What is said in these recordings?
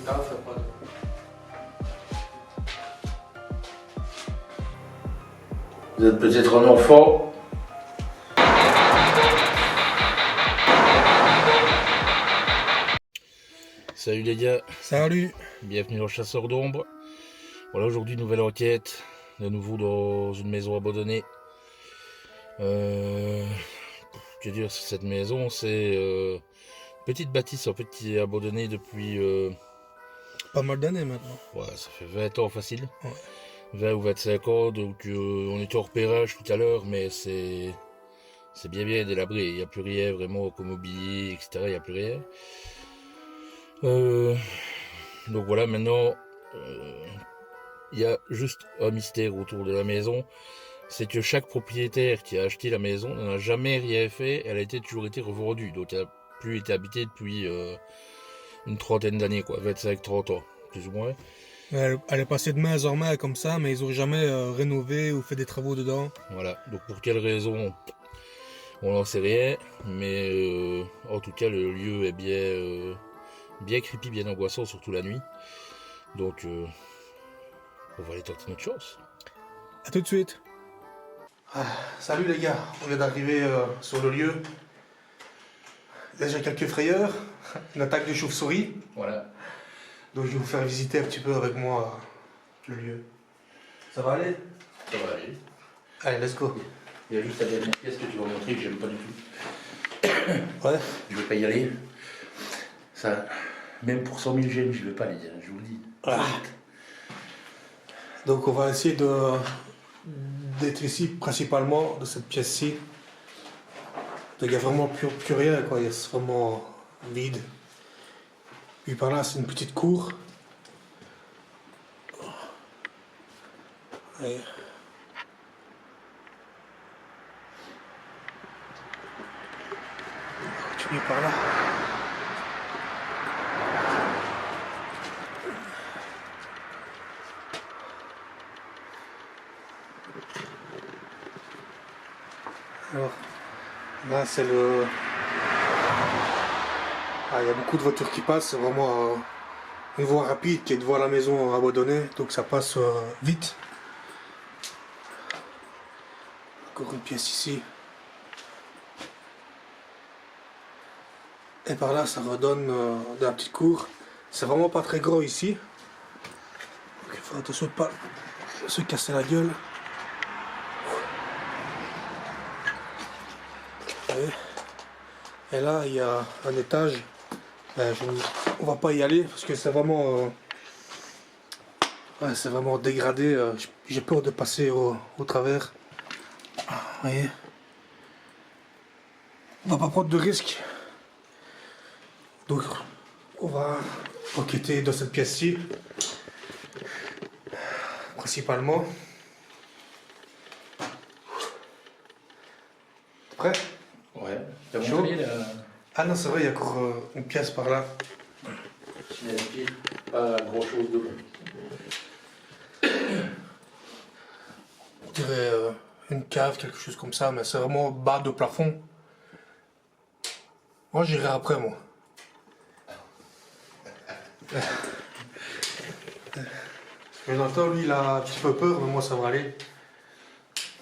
taf après. Vous êtes peut-être un enfant. Salut les gars. Salut. Bienvenue au Chasseur d'Ombre. Voilà, aujourd'hui nouvelle enquête, de nouveau dans une maison abandonnée. Que dire sur cette maison, c'est petite bâtisse en fait qui est abandonnée depuis Pas mal d'années maintenant. ouais, ça fait 20 ans facile. Ouais. 20 ou 25 ans, donc on était en repérage tout à l'heure, mais c'est bien délabré, il n'y a plus rien vraiment comme mobilier, etc. Il n'y a plus rien. Donc voilà, maintenant il y a juste un mystère autour de la maison, c'est que chaque propriétaire qui a acheté la maison n'en a jamais rien fait, elle a toujours été revendue, donc elle n'a plus été habitée depuis une trentaine d'années, quoi, 25-30 ans, plus ou moins. Elle est passée de main en main comme ça, mais ils ont jamais rénové ou fait des travaux dedans. Voilà, donc pour quelle raison, on n'en sait rien, mais en tout cas le lieu est bien creepy, bien angoissant, surtout la nuit. Donc on va aller tenter notre chance. A tout de suite. Salut les gars, on vient d'arriver sur le lieu. Déjà quelques frayeurs, une attaque de chauve-souris. Voilà. Donc je vais vous faire visiter un petit peu avec moi le lieu. Ça va aller? Ça va aller. Allez, let's go. Il y a juste la dernière pièce que tu vas montrer que j'aime pas du tout. Ouais. Je vais pas y aller. Ça, même pour 100 000 gemmes, je vais pas les dire, je vous le dis. Donc on va essayer d'être ici principalement de cette pièce-ci. Donc il n'y a vraiment plus rien, quoi. C'est vraiment vide. Puis par là c'est une petite cour. Et... on va continuer par là. Alors, là c'est le... ah, il y a beaucoup de voitures qui passent, c'est vraiment une voie rapide qui est devant la maison abandonnée, donc ça passe vite. Encore une pièce ici. Et par là ça redonne de la petite cour. C'est vraiment pas très gros ici. Donc il faut attention de pas se casser la gueule. Et là il y a un étage. On va pas y aller parce que c'est vraiment ouais, c'est vraiment dégradé. J'ai peur de passer au travers. Vous voyez, on va pas prendre de risques. Donc on va enquêter dans cette pièce-ci principalement. T'es prêt? Ouais. T'as Chaud. montré la... Ah non, c'est vrai, il y a encore une pièce par là. Pas grand chose de bon. On dirait une cave, quelque chose comme ça, mais c'est vraiment bas de plafond. Moi j'irai après moi. Jonathan lui il a un petit peu peur, mais moi ça va aller.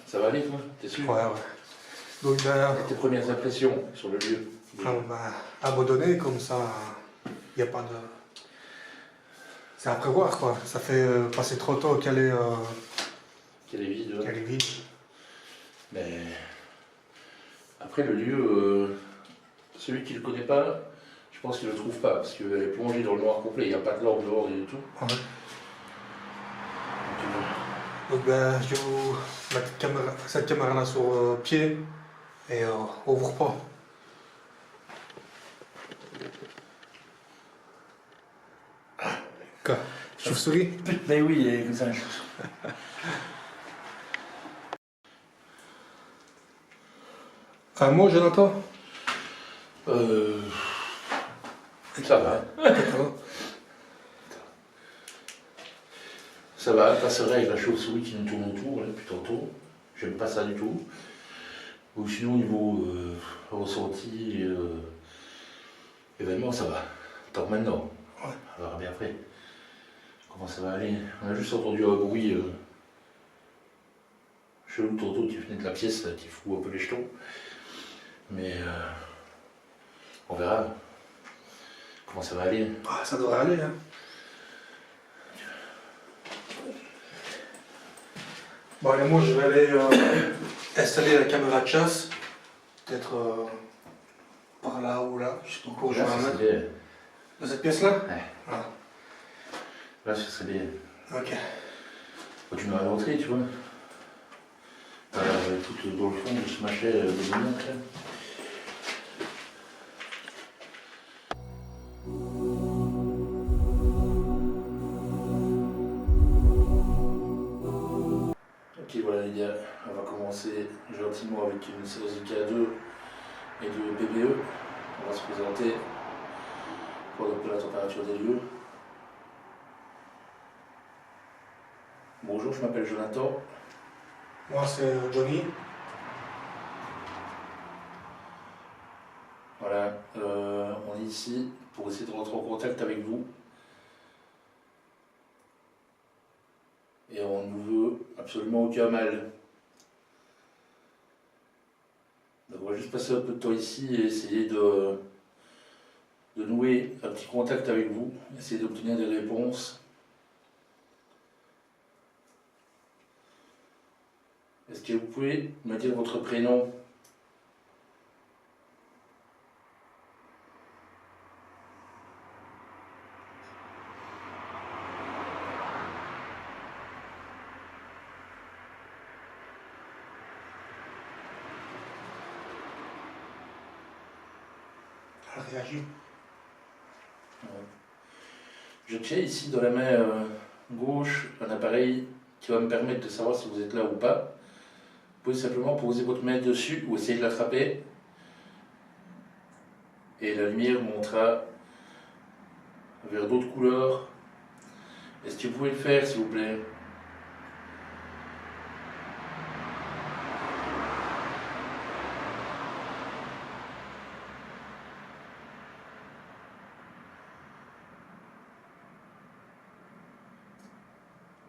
Ça va aller toi? T'es sûr? Ouais. Donc ben, Tes premières impressions sur le lieu? abandonné comme ça, il n'y a pas de... c'est à prévoir quoi. Ça fait passer 30 ans qu'elle est vide. qu'elle est vide. Mais après le lieu, celui qui ne le connaît pas, je pense qu'il ne le trouve pas, parce qu'elle est plongée dans le noir complet, il n'y a pas de lampe dehors et tout. Ouais. Donc ben, je vais vous mettre cette caméra là sur pied et on vous reprend. Quoi? Chauve-souris? Mais oui, et comme ça. Un mot, Jonathan? Ça va. Ça va, passerait avec la chauve-souris qui nous tourne autour là, depuis tantôt. J'aime pas ça du tout. Ou sinon, au niveau ressenti, événement, ça va. Tant maintenant. Ouais. On verra bien après comment ça va aller. On a juste entendu un bruit chelou tantôt qui venait de la pièce, là, qui fout un peu les jetons. Mais on verra comment ça va aller. Ah, ça devrait aller, hein. Bon, allez, moi je vais aller installer la caméra de chasse. Peut-être par là ou là, je sais pas encore où je vais Là, la ça mettre. serait bien. Dans cette pièce-là? Ouais. Ah, Là, ça serait bien. ok. Faut que tu m'as montré, tu vois. Tout dans le fond de ce machet de bouillon, là. Ok, voilà les gars, on va commencer gentiment avec une séance de K2 et de PBE. On va se présenter, prendre un peu la température des lieux. Bonjour, je m'appelle Jonathan. Moi c'est Johnny. Voilà, on est ici pour essayer de rentrer en contact avec vous. Et on ne veut absolument aucun mal. Donc on va juste passer un peu de temps ici et essayer de nouer un petit contact avec vous, essayer d'obtenir des réponses. Est-ce que vous pouvez me dire votre prénom? Elle réagit. Je tiens ici dans la main gauche un appareil qui va me permettre de savoir si vous êtes là ou pas. Vous pouvez simplement poser votre main dessus ou essayer de l'attraper. Et la lumière montera vers d'autres couleurs. Est-ce que vous pouvez le faire s'il vous plaît?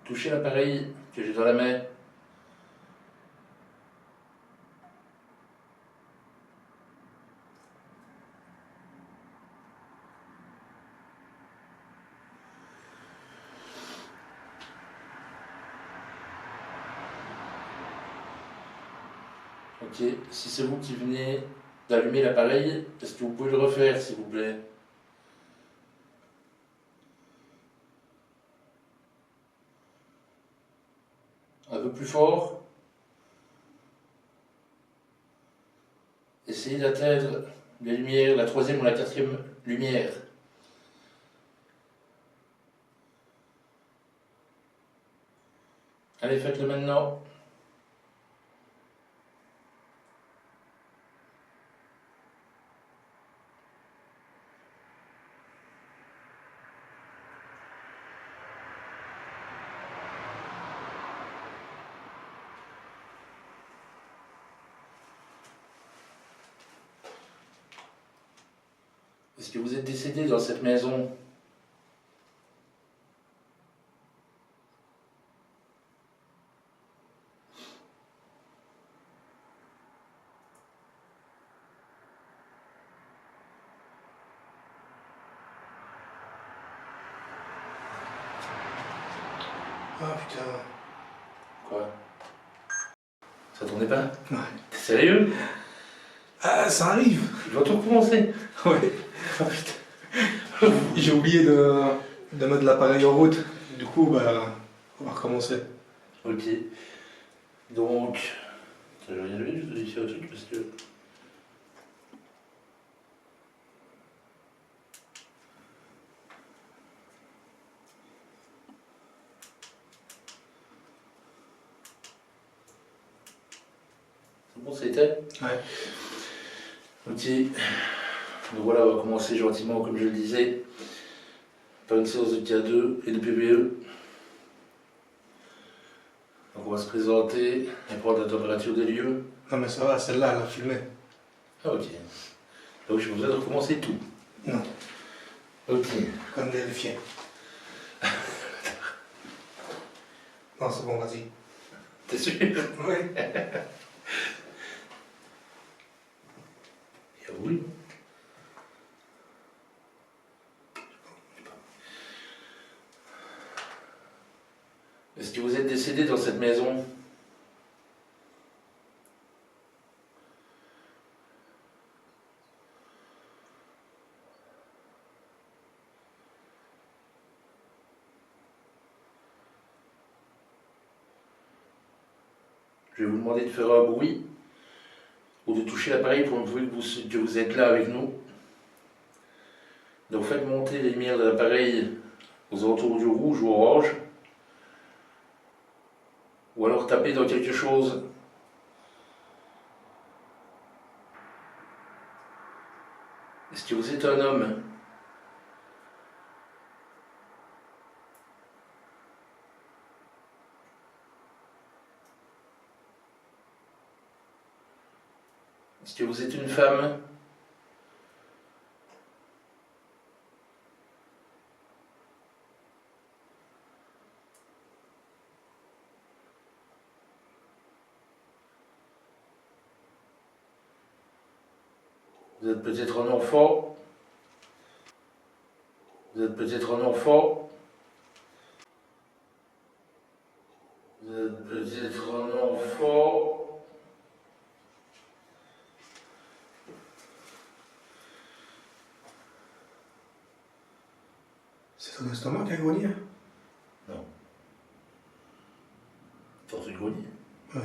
Touchez l'appareil que j'ai dans la main. Ok, si c'est vous qui venez d'allumer l'appareil, est-ce que vous pouvez le refaire s'il vous plaît? Un peu plus fort. Essayez d'atteindre les lumières, la troisième ou la quatrième lumière. Allez, faites-le maintenant. Est-ce que vous êtes décédé dans cette maison? Ah putain. Quoi? Ça tournait pas? Ouais. T'es sérieux? Ah, ça arrive. Je dois tout recommencer. Ouais. Oh putain. J'ai oublié de mettre l'appareil en route. Du coup, bah, on va recommencer. Ok. Donc, je vais juste vérifier un truc parce que. C'est bon, ça a été? Ouais. Ok. Donc voilà, on va commencer gentiment, comme je le disais, par une séance de K2 et de PBE. Donc on va se présenter et prendre la température des lieux. Non mais ça va, celle-là, elle a filmé. Ah ok. Donc je vous ai recommencer tout. Non. Ok. Comme le chien. Non, c'est bon, vas-y. T'es sûr? Oui. Oui. Est-ce que vous êtes décédé dans cette maison? Je vais vous demander de faire un bruit ou de toucher l'appareil pour me prouver que vous êtes là avec nous. Donc faites monter les lumières de l'appareil aux alentours du rouge ou orange. Ou alors tapez dans quelque chose. Est-ce que vous êtes un homme? Est-ce que vous êtes une femme? Vous êtes peut-être un enfant? Vous êtes peut-être un enfant? Vous êtes peut-être un enfant? C'est ton estomac qui agonie? Non. Force de grogner. Oui.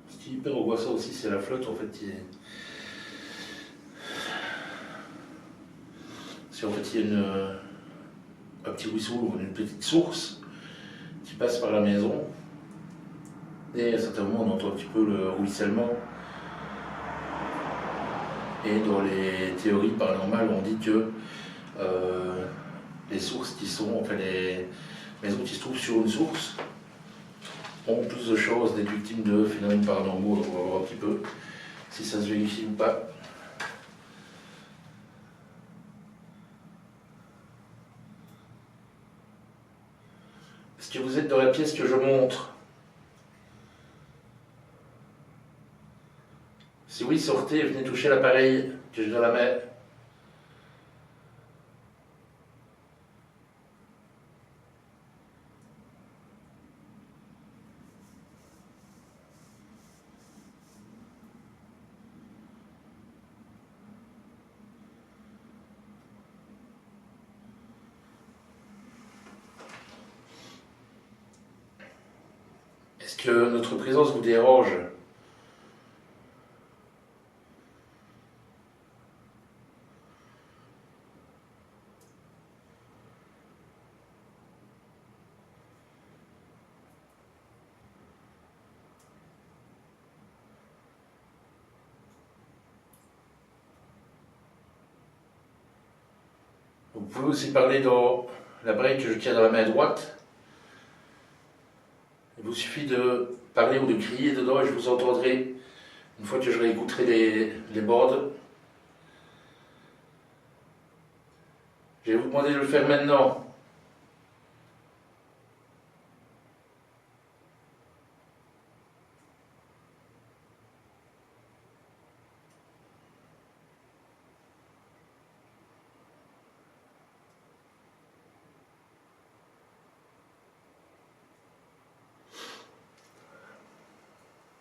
Ce qui est hyper angoissant aussi, c'est la flotte en fait qui est. C'est en fait il y a un petit ruisseau ou une petite source qui passe par la maison. Et à certains moments on entend un petit peu le ruissellement. Et dans les théories paranormales, on dit que les sources qui sont, enfin les maisons qui se trouvent sur une source ont plus de chances d'être victimes de phénomènes paranormaux. Donc on va voir un petit peu si ça se vérifie ou pas. Est-ce que vous êtes dans la pièce que je montre? Si oui, sortez et venez toucher l'appareil que j'ai dans la main. Est-ce que notre présence vous dérange? Vous pouvez aussi parler dans l'appareil que je tiens dans la main droite. Il vous suffit de parler ou de crier dedans et je vous entendrai une fois que je réécouterai les bords. Je vais vous demander de le faire maintenant.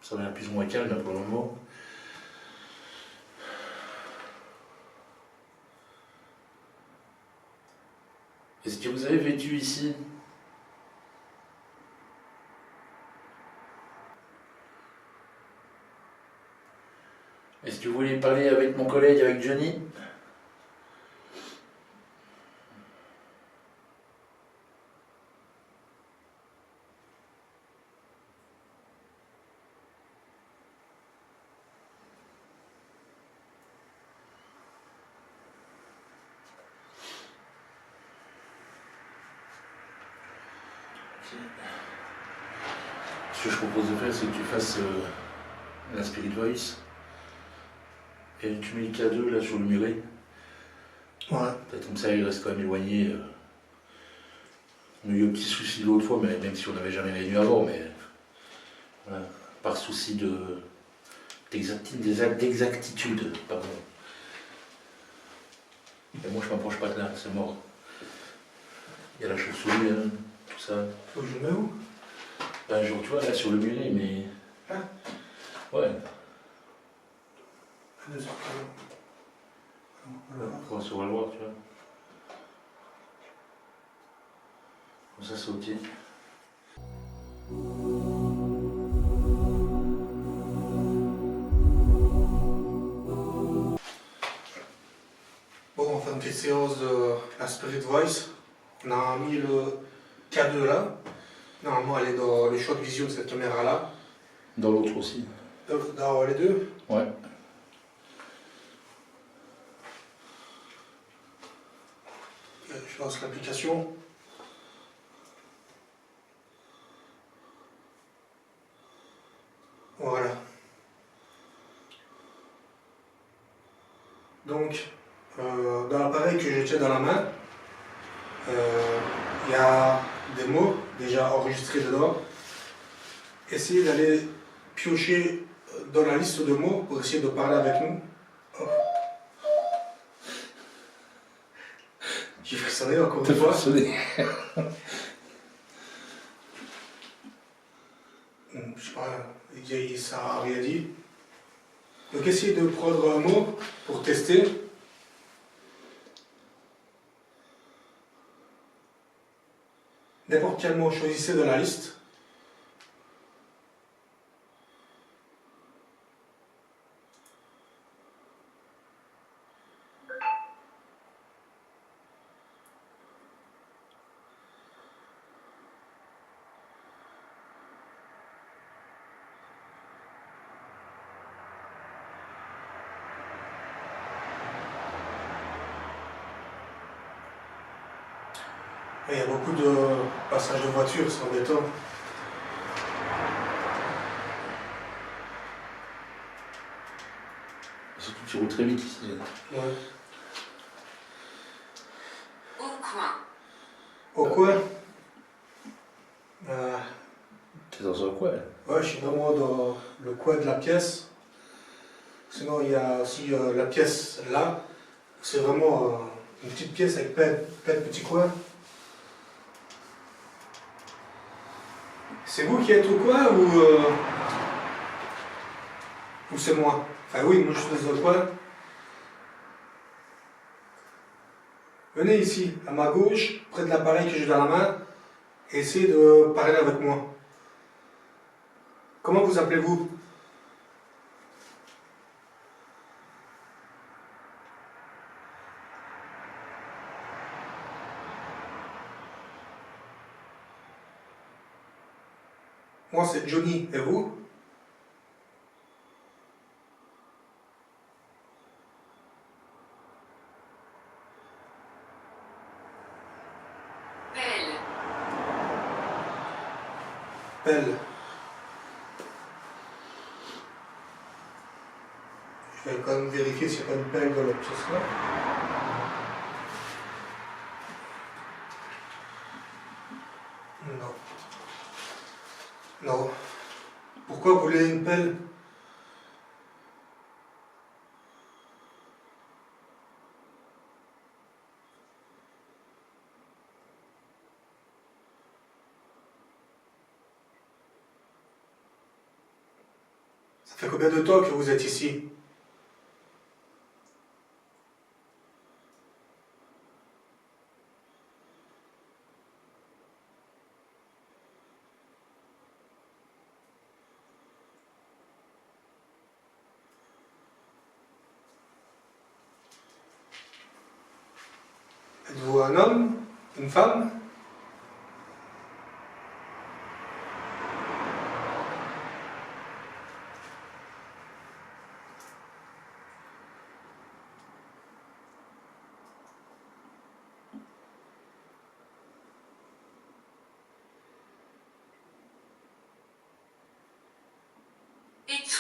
Ça va être plus ou moins calme pour le moment. Est-ce que vous avez vécu ici? Est-ce que vous voulez parler avec mon collègue, avec Johnny? Ce que je propose de faire, c'est que tu fasses la Spirit Voice et tu mets le K2 là sur le muret. Ouais. Peut-être comme ça, il reste quand même éloigné. On a eu un petit souci l'autre fois, mais même si on n'avait jamais réuni avant, mais voilà, par souci d'exactitude, pardon. Et moi, je m'approche pas de là, c'est mort. Il y a la chauve-souris, hein, tout ça. Faut que je le mets où? Ben, genre, tu vois, là, sur le muret, mais... Hein? Ouais. À 2 heures. On va le voir, tu vois. Comme ça, c'est ok. Bon, on fait une petite séance de la Spirit Voice. On a mis le K2 là. Normalement, elle est dans le champ de vision de cette caméra là. Dans l'autre aussi. Dans les deux. Ouais. Je lance l'application. Voilà. Donc, dans l'appareil que je tiens dans la main, il y a des mots déjà enregistrés dedans. Essayez d'aller piocher dans la liste de mots pour essayer de parler avec nous. Oh. J'ai frissonné encore une fois. Je sais pas, ça n'a rien dit. Donc essayez de prendre un mot pour tester. N'importe quel mot, choisissez de la liste. Il y a beaucoup de passages de voitures, c'est embêtant. Surtout que tu roules très vite ici. Ouais. Au coin. Au coin. T'es dans un coin. Ouais, je suis vraiment dans le coin de la pièce. Sinon, il y a aussi la pièce là. C'est vraiment une petite pièce avec plein de petits coins. C'est vous qui êtes au coin ou c'est moi? Enfin oui, moi je suis dans le coin. Venez ici, à ma gauche, près de l'appareil que j'ai dans la main, et essayez de parler avec moi. Comment vous appelez-vous? Moi c'est Johnny, et vous? Belle. Pelle. Je vais quand même vérifier s'il n'y a pas une pelle dans la pièce là. Non. Non. Pourquoi vous voulez une pelle? Ça fait combien de temps que vous êtes ici? Êtes-vous un homme? Une femme?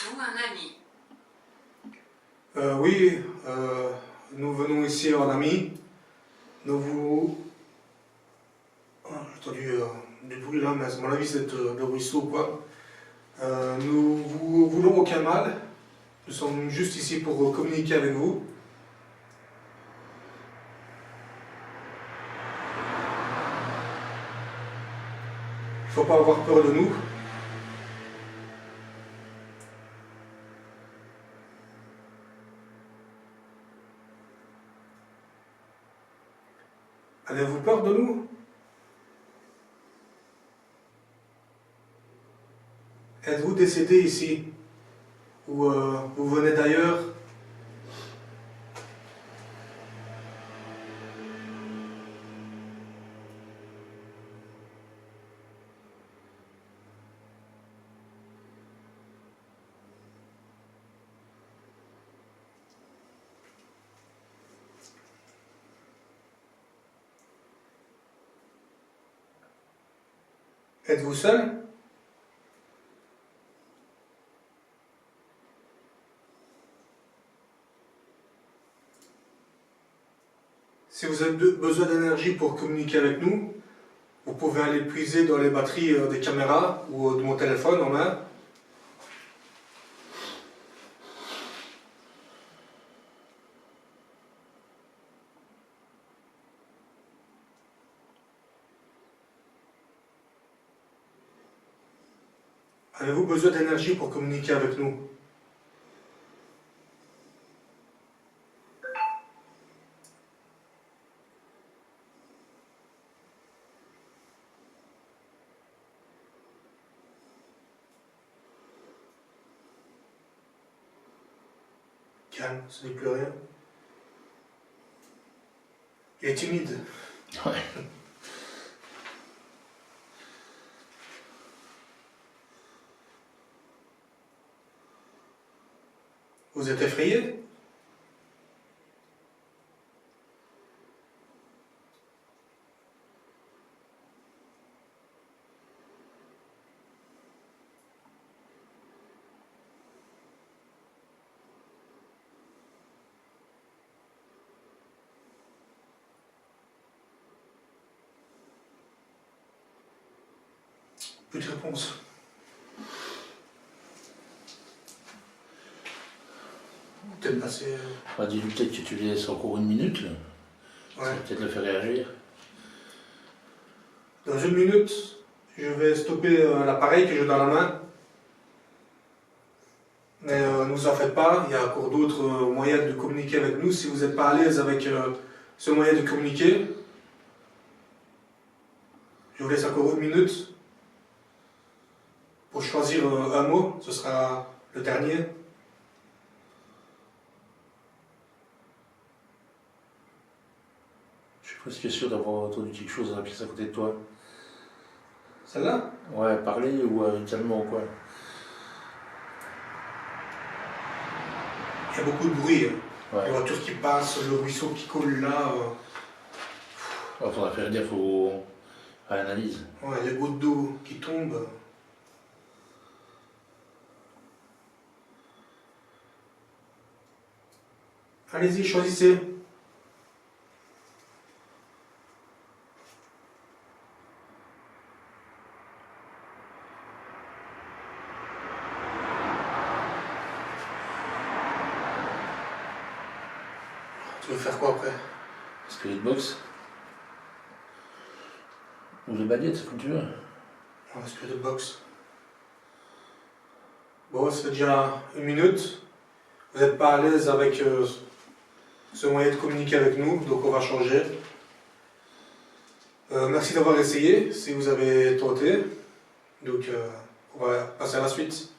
Êtes-vous un ami? Oui, nous venons ici en ami. Nous vous... Ah, j'ai entendu du bruit là, mais à mon avis c'est le ruisseau quoi. Nous vous voulons aucun mal. Nous sommes juste ici pour communiquer avec vous. Il ne faut pas avoir peur de nous. Avez-vous peur de nous? Êtes-vous décédé ici? Ou vous venez d'ailleurs? Êtes-vous seul? Si vous avez besoin d'énergie pour communiquer avec nous, vous pouvez aller puiser dans les batteries des caméras ou de mon téléphone en main. Avez-vous besoin d'énergie pour communiquer avec nous? Calme, ce n'est plus rien. Il est timide. Ouais. Vous êtes effrayé? Plus de réponse. Peut-être passer. Dis-lui peut-être que tu lui laisses encore une minute. Là. Ça Ouais. va peut-être le faire réagir. Dans une minute, je vais stopper l'appareil que j'ai dans la main. Mais ne vous en faites pas, il y a encore d'autres moyens de communiquer avec nous. Si vous n'êtes pas à l'aise avec ce moyen de communiquer, je vous laisse encore une minute pour choisir un mot. Ce sera le dernier. Je suis presque sûr d'avoir entendu quelque chose dans la pièce à côté de toi. Celle-là? Ouais, parler ou calmement quoi. Il y a beaucoup de bruit. Ouais. Les voitures qui passent, le ruisseau qui coule là. Il faudra faire gaffe à l'analyse. Ouais, les gouttes d'eau qui tombent. Allez-y, choisissez. Tu veux faire quoi après? Spirit box. Ou les baguettes, comme tu veux. On va Spirit box. Bon, ça fait déjà une minute. Vous n'êtes pas à l'aise avec ce moyen de communiquer avec nous, donc on va changer. Merci d'avoir essayé, si vous avez tenté. Donc on va passer à la suite.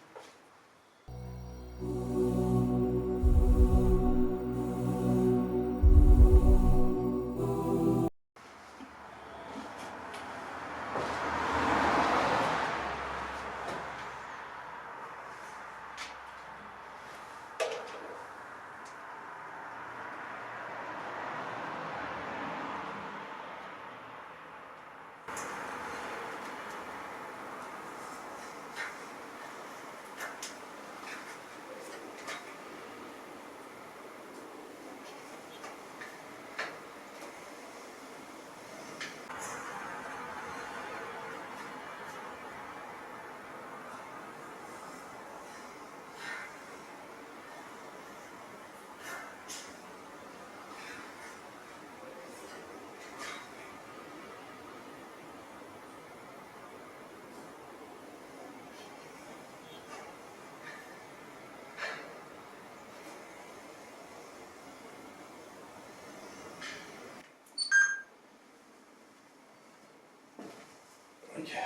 pratique.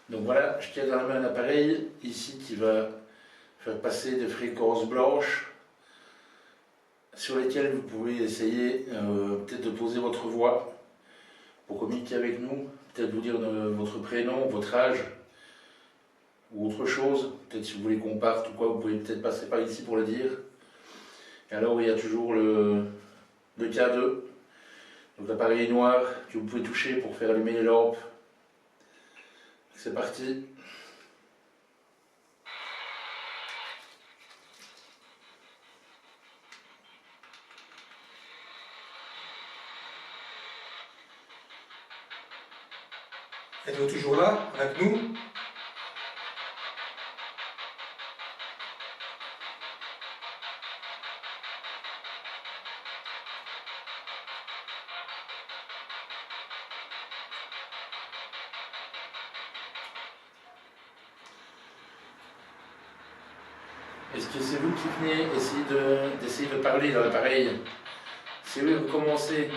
Donc voilà, je tiens dans la main un appareil ici qui va faire passer des fréquences blanches sur lesquelles vous pouvez essayer peut-être de poser votre voix pour communiquer avec nous, peut-être vous dire votre prénom, votre âge ou autre chose, peut-être si vous voulez qu'on parte ou quoi, vous pouvez peut-être passer par ici pour le dire. Et alors il y a toujours le K2, donc l'appareil noir que vous pouvez toucher pour faire allumer les lampes. C'est parti. Êtes-vous toujours là, avec nous? Est-ce que c'est vous qui venez d'essayer de parler dans l'appareil? C'est vous qui commencez.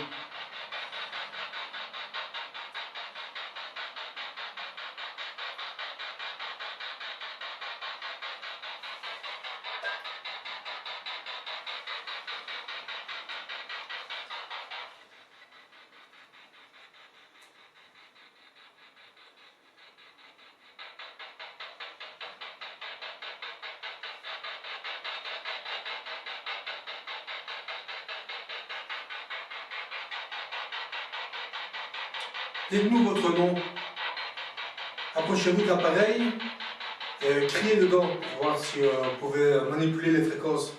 Dites-nous votre nom. Approchez-vous de l'appareil et criez dedans pour voir si vous pouvez manipuler les fréquences.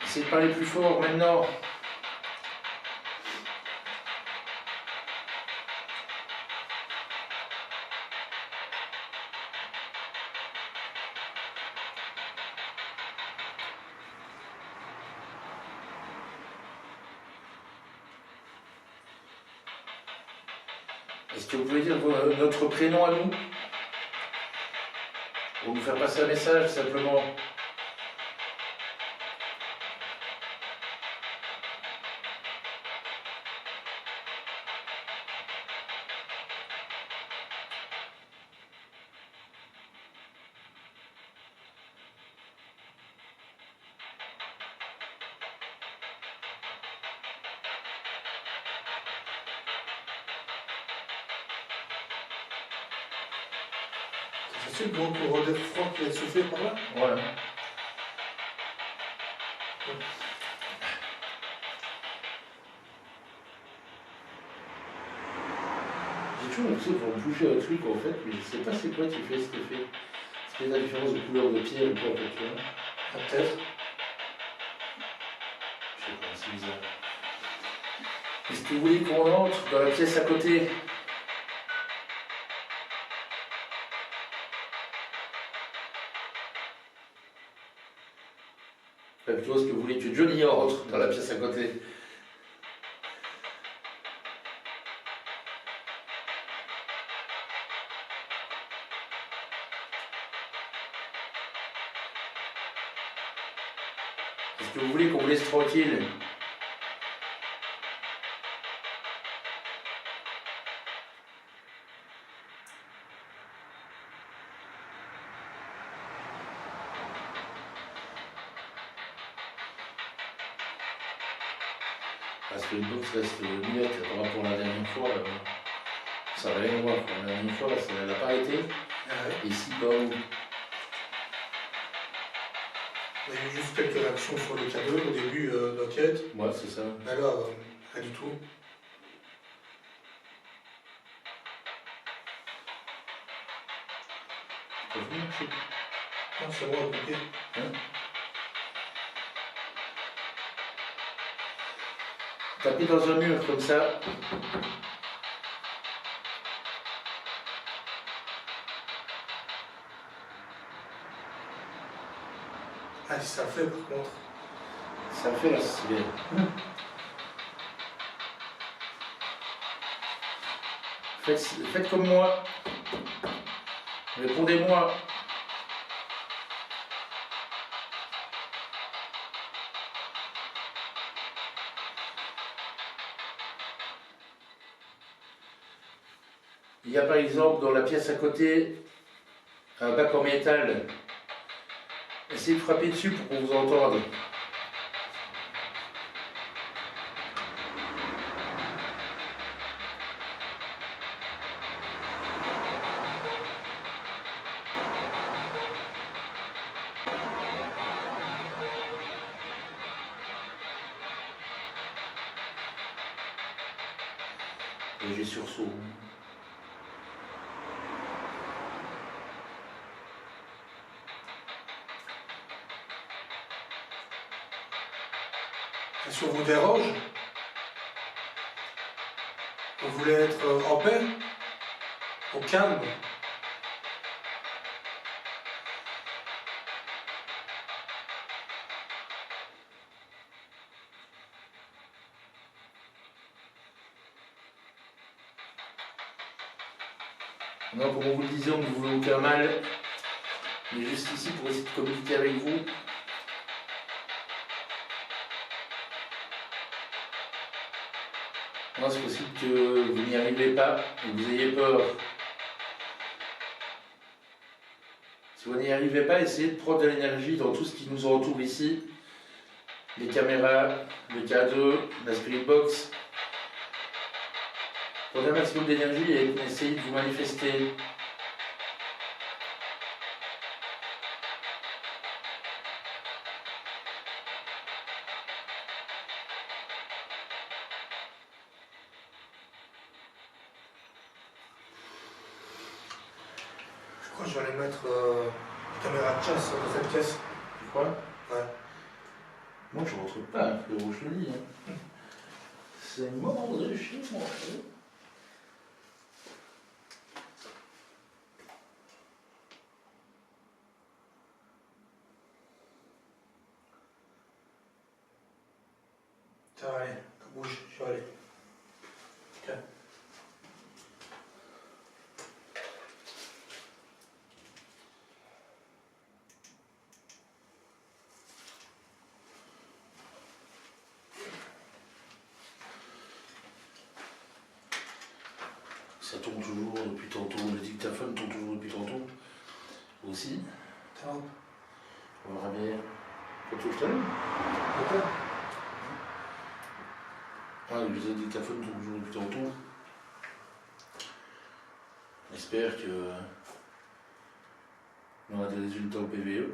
Essayez de parler plus fort maintenant. Est-ce que vous pouvez dire notre prénom à nous? Pour nous faire passer un message simplement. C'est le gros courant d'air froid qui a soufflé par là? Voilà. J'ai toujours l'impression qu'il faut bouger un truc en fait, mais je sais pas c'est quoi qui fait cet effet. C'est peut-être la différence de couleur de pierre ou quoi en fait, tu vois. Ah, peut-être. Je sais pas, c'est bizarre. Est-ce que vous voulez qu'on entre dans la pièce à côté? Plutôt, est-ce que vous voulez que Johnny entre dans la pièce à côté? Est-ce que vous voulez qu'on vous laisse tranquille? Parce que une box reste muette par rapport à la dernière fois, ça n'a rien à voir. La dernière fois, elle n'a pas arrêté. Et ici, pas où. Il y a eu juste quelques réactions sur le K2 au début de l'enquête. Ouais, c'est ça. Mais là, rien du tout. Non, c'est moi, ok. Hein? Tapez dans un mur comme ça. Ah, si ça le fait par contre. Ça le fait là, c'est bien. Faites comme moi. Répondez-moi. Il y a par exemple dans la pièce à côté un bac en métal. Essayez de frapper dessus pour qu'on vous entende. Et j'ai sursaut. Est-ce qu'on vous dérange? Vous voulez être en paix? Au calme? Non, comme on vous le disait, on ne vous veut aucun mal. On est juste ici pour essayer de communiquer avec vous. Non, c'est possible que vous n'y arrivez pas, que vous ayez peur. Si vous n'y arrivez pas, essayez de prendre de l'énergie dans tout ce qui nous entoure ici. Les caméras, le K2, la Spirit Box. Prenez un maximum d'énergie et essayez de vous manifester. Je crois que je vais aller mettre la caméra de chasse dans cette pièce. Tu crois? Ouais. Moi je ne retrouve pas, frérot, je te le dis. C'est mort de chez moi. Tiens, allez, bouge, je vais aller. Tiens. Ça tourne toujours depuis tantôt, le dictaphone tourne toujours depuis tantôt. Aussi. Tiens, hop. On verra bien. Quand tu le D'accord. Ah, le dictaphone tourne toujours depuis tantôt. J'espère que on aura des résultats au PVE.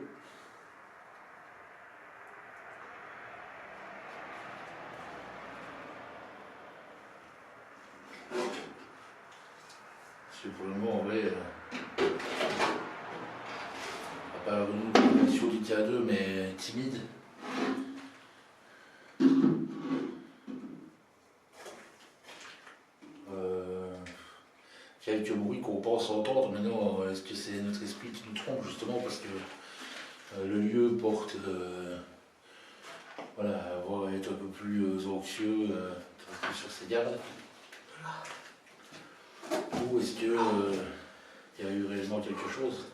Parce que pour le moment, en vrai, à part une connexion du K2, mais timide. Quelques bruits qu'on pense entendre. Maintenant, est-ce que c'est notre esprit qui nous trompe justement parce que le lieu porte voilà, être un peu plus anxieux, un peu plus sur ses gardes? Ou est-ce que il y a eu réellement quelque chose?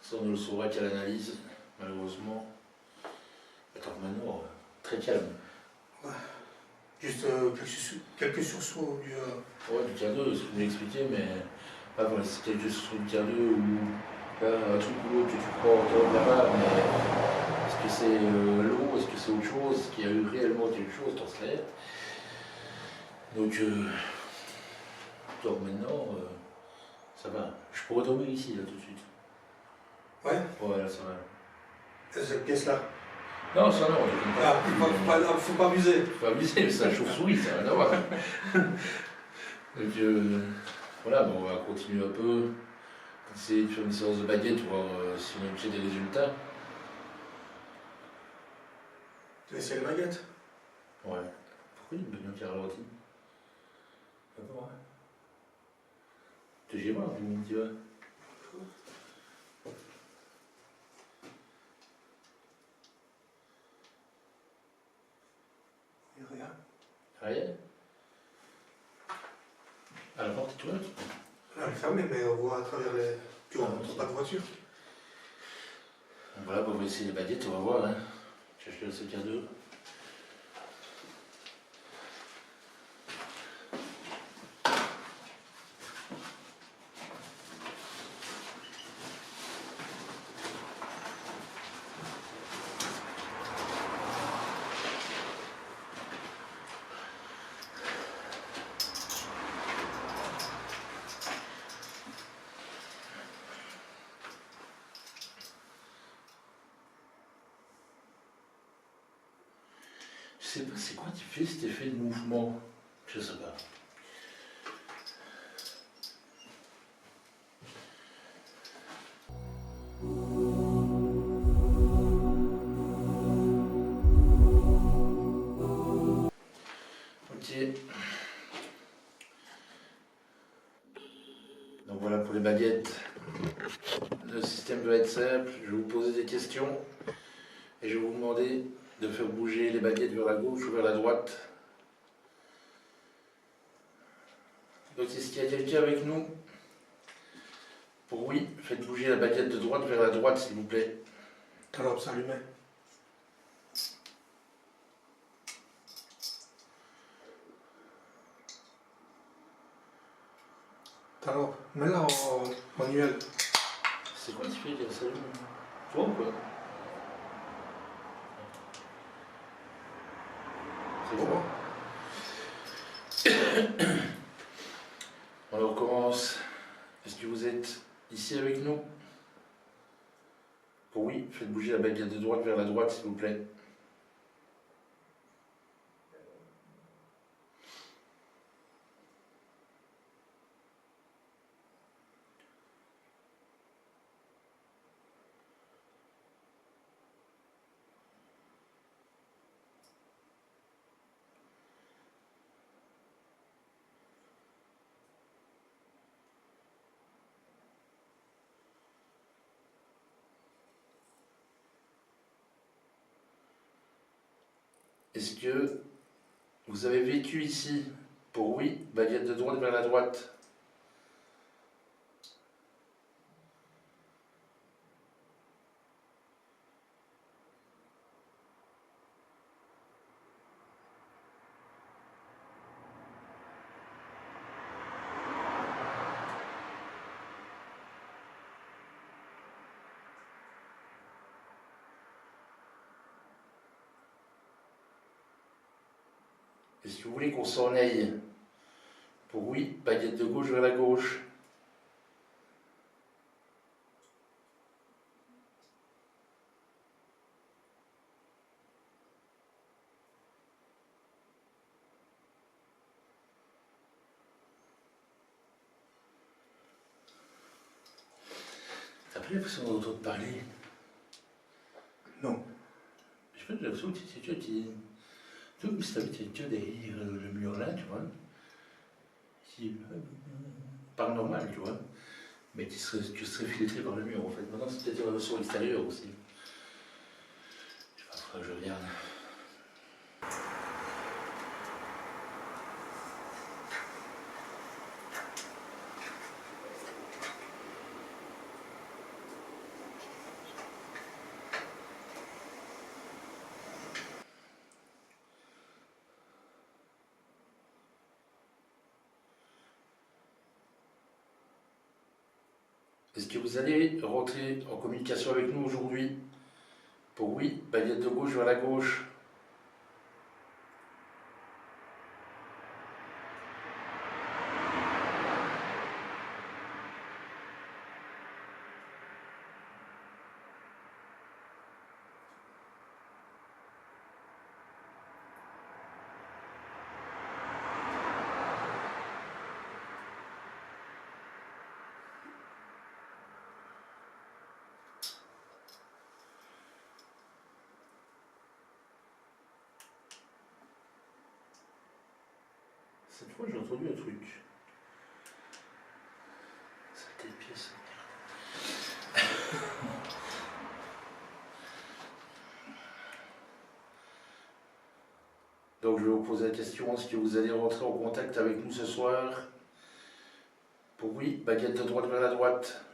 Ça, on ne le saura qu'à l'analyse, malheureusement. Attends, maintenant, très calme. Ouais. Juste quelques sursauts du. Ouais, du K2, ce que vous expliqué, mais pas voilà, c'est quelque chose sur le K2 ou là, un truc ou l'autre que tu crois entendre là-bas, mais est-ce que c'est l'eau, est-ce que c'est autre chose, est-ce qu'il y a eu réellement quelque chose dans ce l'air? Donc maintenant, ça va. Je pourrais dormir ici, là, tout de suite. Ouais. Ouais, là, ça va. Cette pièce-là. Non, ça non, Ah, faut pas abuser. faut pas abuser, mais c'est la chauve-souris, ça n'a rien à voir. Donc voilà, bon, on va continuer un peu, essayer de faire une séance de baguette, voir si on a obtient des résultats. Tu veux essayer la baguette? Ouais. Pourquoi il y a une bagnole qui a ralenti? D'accord, ouais. Tu es chez moi, tu vas. Il n'y a rien. Rien? À la porte, tu vois? Ah, ferme. fermé, mais on voit à travers les... Tu vois, on pas de voiture. Donc voilà, on va essayer les baguettes, on va voir. Hein. J'ai acheté le CK2. Je sais pas c'est quoi qui fait cet effet de mouvement. Je sais pas. Ok. Donc voilà pour les baguettes. Le système doit être simple. Je vais vous poser des questions et je vais vous demander de faire bouger les baguettes vers la gauche ou vers la droite. Donc est-ce qu'il y a quelqu'un avec nous? Pour oui, faites bouger la baguette de droite vers la droite s'il vous plaît. Ta lampe s'allumait. Ta lampe, mets-la en manuel. C'est quoi qui fait qu'elle s'allume? Toi ou quoi? C'est bon? On recommence. Est-ce que vous êtes ici avec nous? Pour oui, faites bouger la baguette de droite vers la droite s'il vous plaît. Est-ce que vous avez vécu ici? Pour oui, baguette de droite vers la droite. Est-ce que vous voulez qu'on s'en aille? Pour oui, baguette de gauche vers la gauche. T'as pas l'impression d'entendre parler? Non. Je sais pas, j'ai l'impression que c'est quelqu'un qui... Tu vois, comme si t'avais quelqu'un derrière le mur là, tu vois. Qui... Pas normal, tu vois. Mais qui serait filtré par le mur en fait. Maintenant, c'est peut-être sur l'extérieur aussi. Je sais pas, faudra que je regarde. Est-ce que vous allez rentrer en communication avec nous aujourd'hui? Pour oui, baguette de gauche vers la gauche. Cette fois, j'ai entendu un truc. C'était une pièce. Donc, je vais vous poser la question, est-ce que vous allez rentrer en contact avec nous ce soir? Pour oui, baguette de droite vers la droite.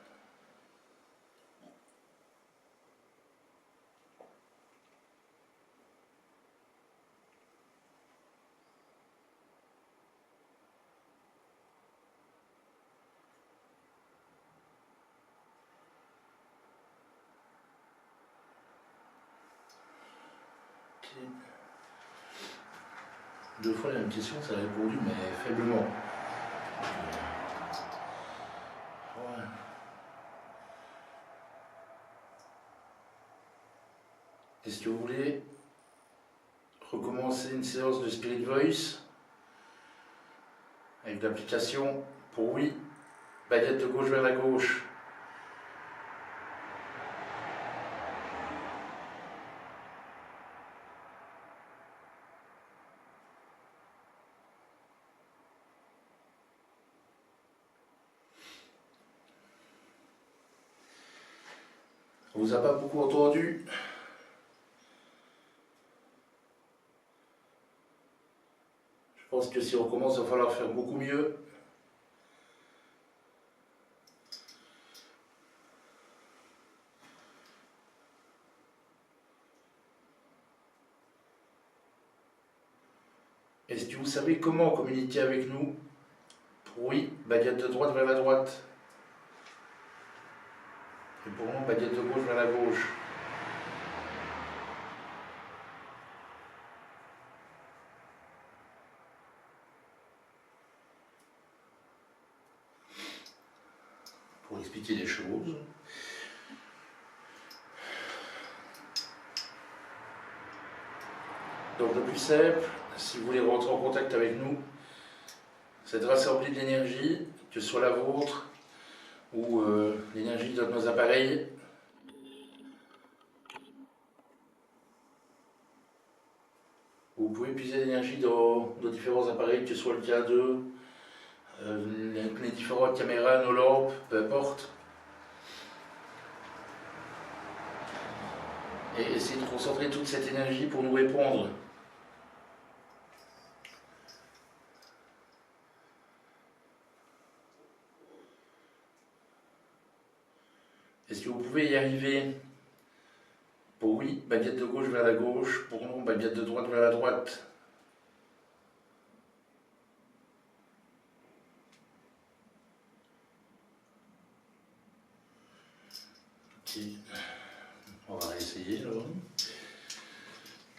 Deux fois la même question, ça a répondu, mais faiblement. Ouais. Est-ce que vous voulez recommencer une séance de Spirit Voice avec l'application pour oui, baguette de gauche vers la gauche. On vous a pas beaucoup entendu. Je pense que si on recommence, il va falloir faire beaucoup mieux. Est-ce que vous savez comment communiquer avec nous? Oui, baguette de droite vers la droite. Et pour moi, baguette de gauche vers la gauche. Pour expliquer les choses. Donc le plus simple, si vous voulez rentrer en contact avec nous, c'est de rassembler de l'énergie, que ce soit la vôtre ou l'énergie de nos appareils. Vous pouvez puiser l'énergie dans différents appareils, que ce soit le K2, les différentes caméras, nos lampes, peu importe. Et essayez de concentrer toute cette énergie pour nous répondre. Est-ce que vous pouvez y arriver? Pour oui, baguette de gauche vers la gauche. Pour non, baguette de droite vers la droite. Ok. On va essayer alors.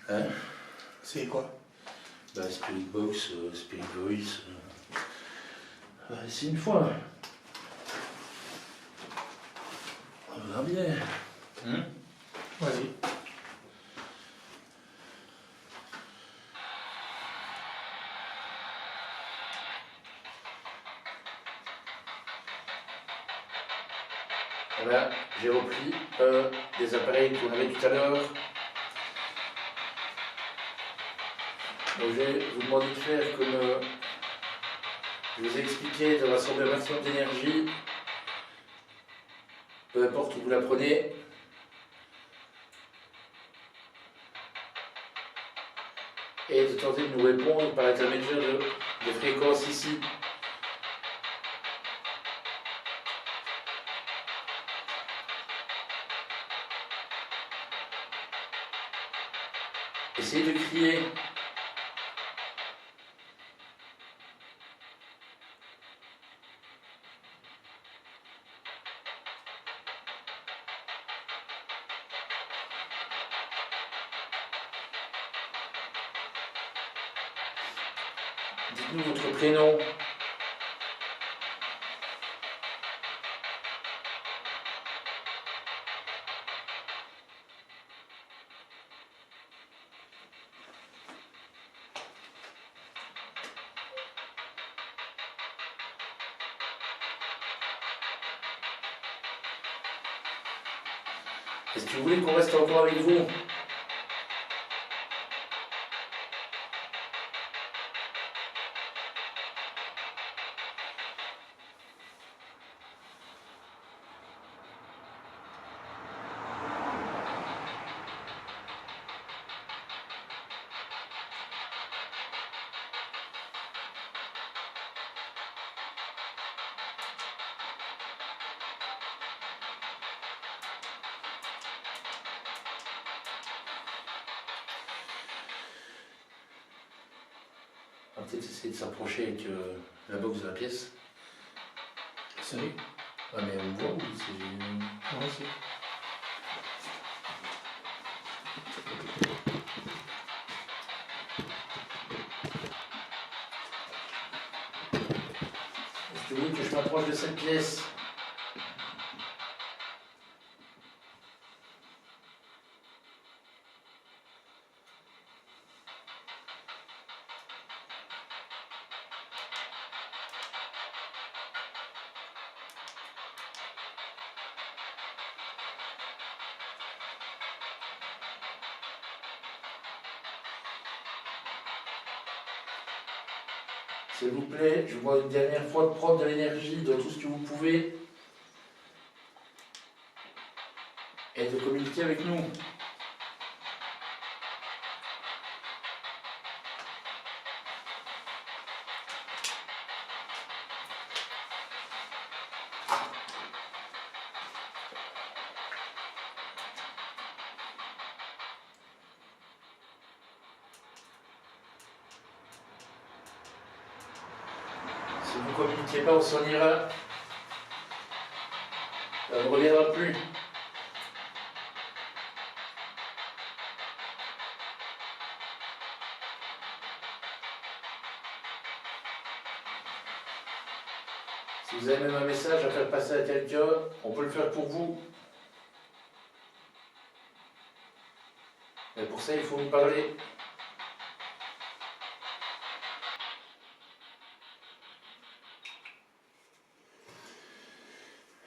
Hein? C'est quoi? Bah, Spirit Box, Spirit Voice. On va essayer une fois. On verra bien. Vas-y. Voilà, j'ai repris des appareils qu'on avait tout à l'heure. Donc je vais vous demander de faire comme je vous ai expliqué, de rassembler un maximum d'énergie, peu importe où vous la prenez. Et de tenter de nous répondre par l'intermédiaire de fréquences ici. Essayez de crier. Dites-nous votre prénom. Est-ce que vous voulez qu'on reste encore avec vous? On va peut-être essayer de s'approcher avec la box de la pièce. Salut. Ah mais on voit où c'est... Ouais, c'est. Est-ce que vous voulez que je m'approche de cette pièce? S'il vous plaît, je vous vois une dernière fois de prendre de l'énergie, de tout ce que vous pouvez et de communiquer avec nous. Si vous ne communiquez pas, on s'en ira. Ça ne reviendra plus. Si vous avez même un message à faire passer à quelqu'un, on peut le faire pour vous. Mais pour ça, il faut nous parler.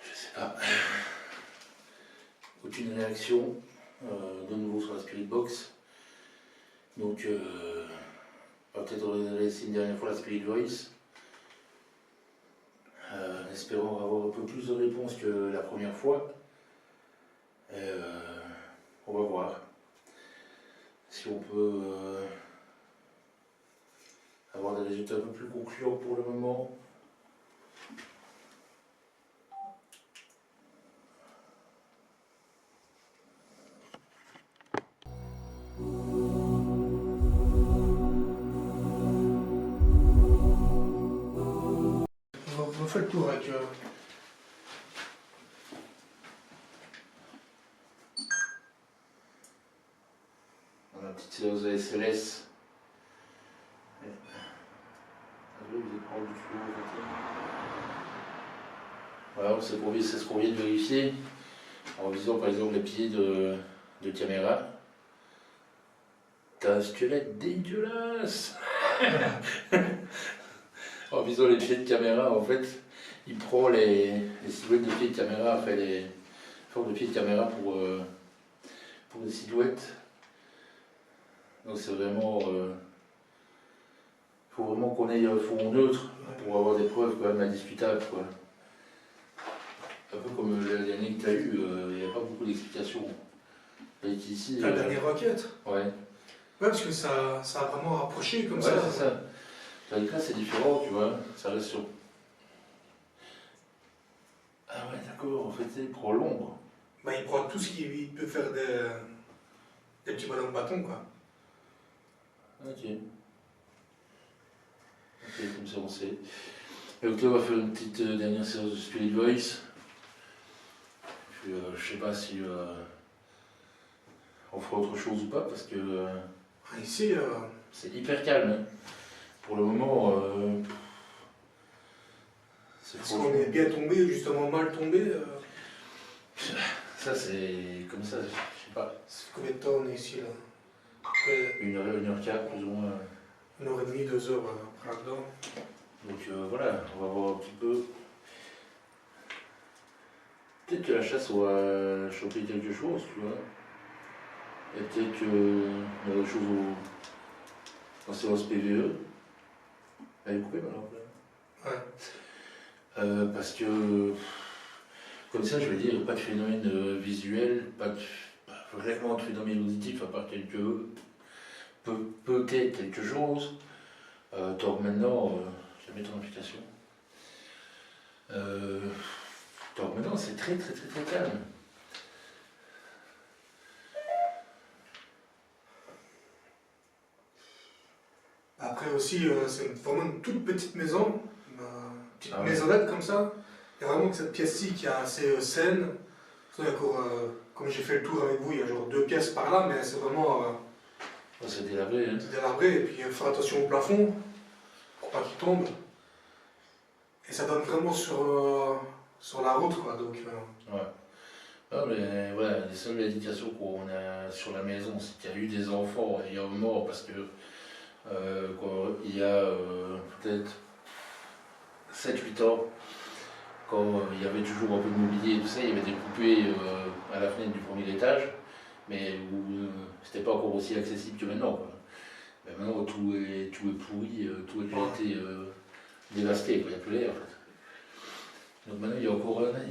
Je sais pas. Aucune réaction de nouveau sur la Spirit Box. Donc, on va peut-être laisser une dernière fois la Spirit Voice. Espérons avoir un peu plus de réponses que la première fois. On va voir si on peut avoir des résultats un peu plus concluants pour le moment. On fait le tour avec. On a une petite séance de SLS. Voilà, c'est ce qu'on vient de vérifier en visant par exemple les pieds de caméra. T'as un squelette dégueulasse. En visant les pieds de caméra, en fait, il prend les silhouettes de pieds de caméra, enfin les formes de pieds de caméra pour des silhouettes. Donc c'est vraiment... faut vraiment qu'on ait un fond neutre pour avoir des preuves quand même indiscutables, quoi. Un peu comme la dernière que tu as eue, il n'y a pas beaucoup d'explications. Ici, La dernière requête. ouais. Ouais, parce que ça a vraiment rapproché comme ça. Ouais, c'est ça. Tandis que là, c'est différent, tu vois. Ça reste sur. Ah ouais, d'accord, en fait, il prend l'ombre. Bah, il prend tout ce qu'il peut faire des petits ballons de bâton, quoi. Ok. Ok, comme ça, on sait. Et donc là, on va faire une petite dernière séance de Spirit Voice. Puis, je sais pas si on fera autre chose ou pas, parce que Ici, c'est hyper calme. Hein. Pour le moment, c'est est-ce qu'on est bien tombé ou justement mal tombé Ça, c'est comme ça, je sais pas. Ça fait combien de temps on est ici, là Après, 1h04, plus ou moins. 1h30, 2 heures après là-dedans. Donc voilà, on va voir un petit peu. Peut-être que la chasse va choper quelque chose, tu vois. Et peut-être qu'il y a des choses en séance PVE. Elle est coupée maintenant. Ouais. Parce que, comme ça, je veux dire, pas de phénomène visuel, pas vraiment de phénomène auditif, à part peut-être quelque chose. Donc maintenant, je vais mettre en application. Donc maintenant, c'est très calme. Après, Après aussi, c'est vraiment une toute petite maison, une petite Ah ouais. maisonnette comme ça. Il y a vraiment que cette pièce-ci qui est assez saine. Comme j'ai fait le tour avec vous, il y a genre 2 pièces par là, mais c'est vraiment C'est délabré, hein. délabré. Et puis faire attention au plafond pour pas qu'il tombe. Et ça donne vraiment sur la route, quoi. Donc, Ouais. Ah, mais voilà, les seules indications qu'on a sur la maison, c'est qu'il y a eu des enfants ayant mort parce que il y a peut-être 7-8 ans, quand il y avait toujours un peu de mobilier et tout ça, il y avait des poupées à la fenêtre du premier étage, mais où c'était pas encore aussi accessible que maintenant, quoi. Mais maintenant, tout est pourri, tout a déjà été dévasté, quoi. Il n'y a plus l'air, en fait. Donc maintenant, il y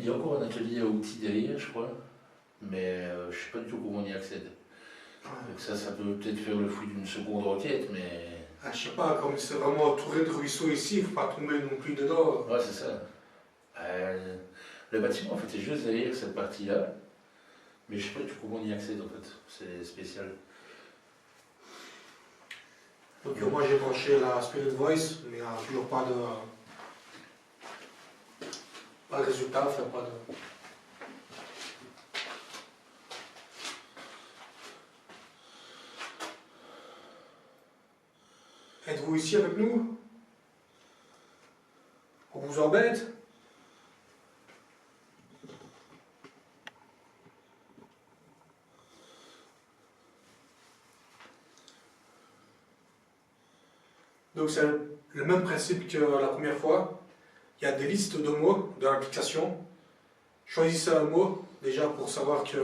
a encore un atelier à outils derrière, je crois, mais je sais pas du tout comment on y accède. Donc ça peut peut-être faire le fruit d'une seconde enquête, mais... je sais pas, comme c'est vraiment entouré de ruisseaux ici, il faut pas tomber non plus dedans. Ouais, c'est ça. Le bâtiment, en fait, c'est juste derrière cette partie-là, mais je sais pas du tout comment on y accède, en fait. C'est spécial. Donc moi j'ai branché la Spirit Voice, mais il n'y a toujours pas de résultat, enfin pas de... Êtes-vous ici avec nous? On vous embête? Donc c'est le même principe que la première fois. Il y a des listes de mots dans l'application. Choisissez un mot déjà pour savoir que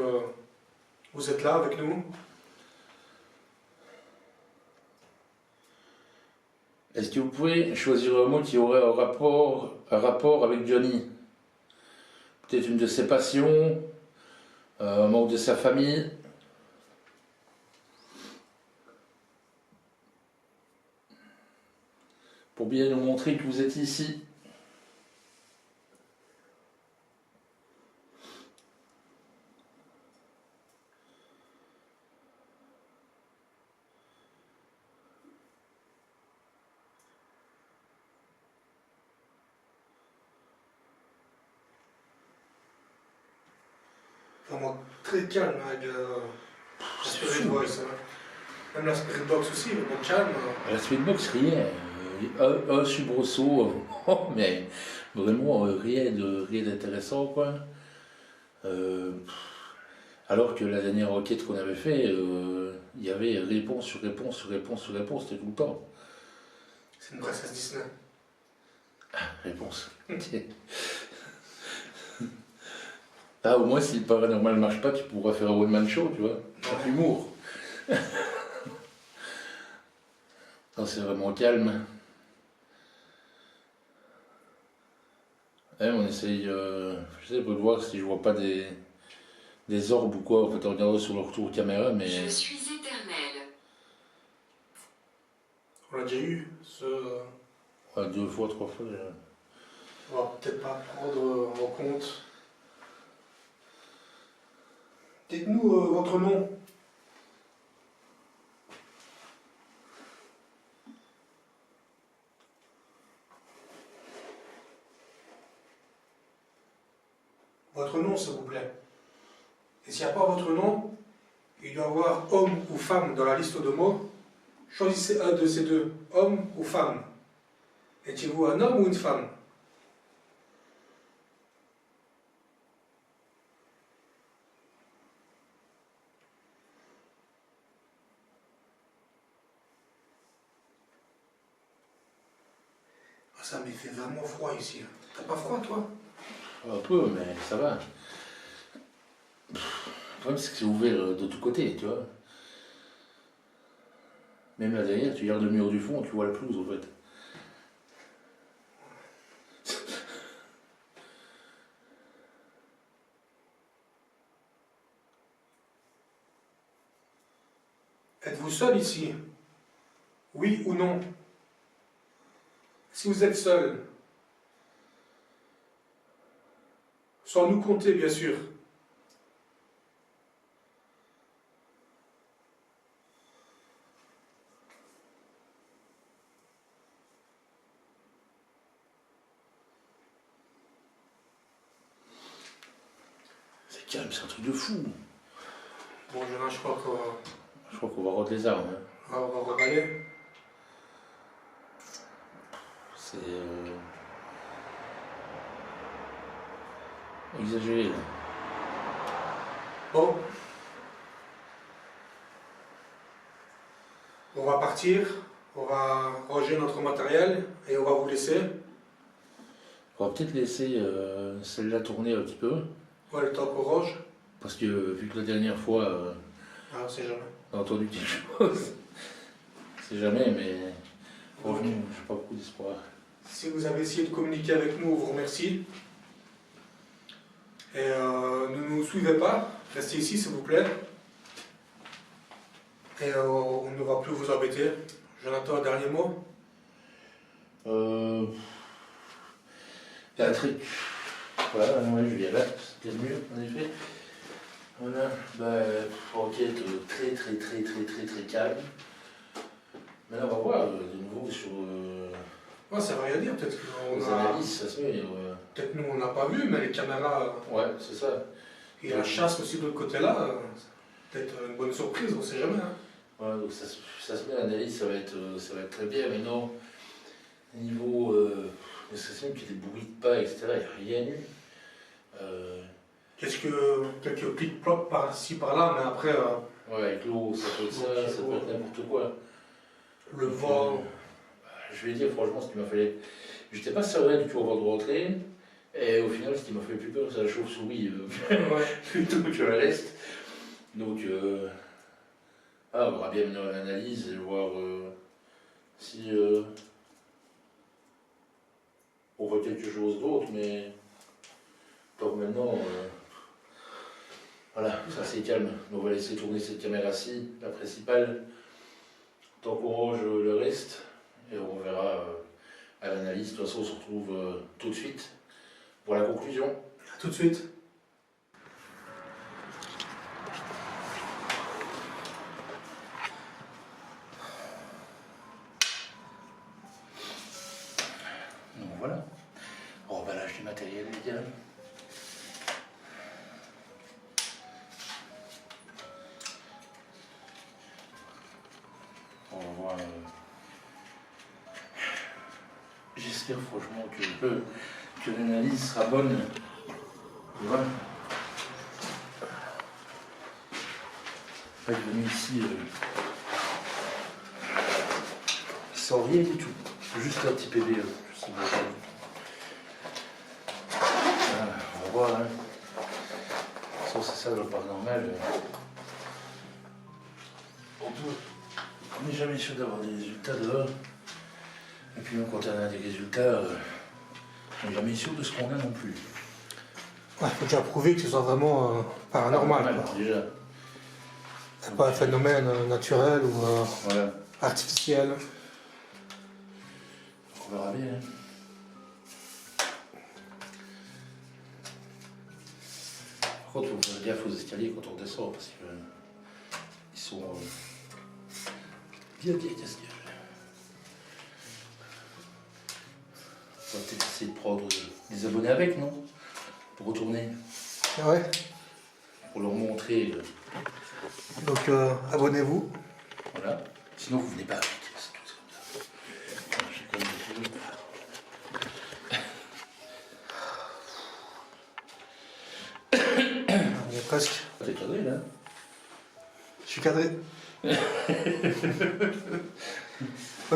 vous êtes là avec nous. Est-ce que vous pouvez choisir un mot qui aurait un rapport avec Johnny? Peut-être une de ses passions, un membre de sa famille. Pour bien nous montrer que vous êtes ici. Vraiment très calme avec la Spirit Voice. Hein. Même la Spirit Box aussi, vraiment calme. La Speedbox, rien. Un soubresaut, mais vraiment rien d'intéressant, quoi. Alors que la dernière enquête qu'on avait fait, il y avait réponse sur réponse sur réponse sur réponse, c'était tout le temps. C'est une princesse Disney. Réponse. Ah, au moins, si le paranormal ne marche pas, tu pourras faire un one-man show, tu vois. Avec humour. Non, c'est vraiment calme. On essaye, je sais pas de voir si je vois pas des orbes ou quoi, en fait, en regardant sur le retour caméra, mais... Je suis éternel. On l'a déjà eu, ce... Ouais, 2 fois, 3 fois déjà. On va peut-être pas prendre en compte. Dites-nous votre nom. Votre nom, s'il vous plaît. Et s'il n'y a pas votre nom, il doit y avoir homme ou femme dans la liste de mots. Choisissez un de ces deux, homme ou femme. Étiez-vous un homme ou une femme? Ah, ça me fait vraiment froid ici. T'as pas froid, toi? Un peu, mais ça va. Le problème, c'est que c'est ouvert de tous côtés, tu vois. Même là derrière, tu regardes le mur du fond, tu vois la pelouse, en fait. Êtes-vous seul ici? Oui ou non? Si vous êtes seul, sans nous compter, bien sûr. Calme, c'est un truc de fou. Bon, Jonas, je crois qu'on Je crois qu'on va rendre les armes. Hein. va reballer. C'est exagéré là. Bon. On va partir, on va ranger notre matériel et on va vous laisser. On va peut-être laisser celle-là tourner un petit peu. Ouais, le temps qu'on range. Parce que vu que la dernière fois, Ah, on sait jamais. on a entendu quelque chose. C'est jamais, mais franchement, je n'ai pas beaucoup d'espoir. Si vous avez essayé de communiquer avec nous, on vous remercie. Et ne nous suivez pas, restez ici s'il vous plaît. Et on ne va plus vous embêter. Jonathan, un dernier mot? Il y a un truc. Voilà, ouais, je viens là, c'était mieux en effet. Voilà, bah, enquête très calme. Mais là, on va voir de nouveau sur Ouais, ça veut rien dire, peut-être qu'on les a... analyses, ça se met. Peut-être nous on n'a pas vu, mais les caméras Ouais, c'est ça. et la chasse aussi de l'autre côté-là, peut-être une bonne surprise, on sait jamais. Hein. Ouais, donc ça se met l'analyse, ça va être très bien, mais non, au niveau de ce qu'il y a des bruits de pas, etc., il n'y a rien eu. Qu'est-ce que quelques plic-plocs par-ci par-là, mais après Ouais, avec l'eau, ça peut être ça, ça peut être n'importe quoi. le vent. Je vais dire, franchement, ce qui m'a fait. J'étais pas serein du tout avant de rentrer, et au final, ce qui m'a fait le plus peur, c'est la chauve-souris, plutôt que le reste. Donc, on verra bien mener l'analyse et voir si on voit quelque chose d'autre, mais tant que maintenant, voilà, ça c'est calme. On va laisser tourner cette caméra-ci, la principale, tant qu'on range le reste, et on verra à l'analyse. De toute façon, on se retrouve tout de suite pour la conclusion. À tout de suite. Donc voilà, emballage du matériel médical. On va voir. J'espère franchement que l'analyse sera bonne. Voilà. Je suis venu ici sans rien du tout. Juste un petit PV. Je sais pas. Voilà, on va voir. Hein. Ça, c'est ça le paranormal. On n'est jamais sûr d'avoir des résultats dehors. Et puis même quand on a des résultats, on n'est jamais sûr de ce qu'on a non plus. Il faut déjà prouver que ce soit vraiment paranormal. Quoi. Déjà. C'est pas un phénomène naturel ou Voilà. artificiel. On verra bien. Hein. Par contre, il faut faire gaffe aux escaliers quand on descend parce qu'ils sont bien casqués. On va peut-être essayer de prendre des abonnés avec, non? Pour retourner. Ouais. Pour leur montrer. Donc abonnez-vous. Voilà. Sinon, vous venez pas avec. C'est tout comme ça. J'ai quand même des On est presque. T'es cadré là? Je suis cadré.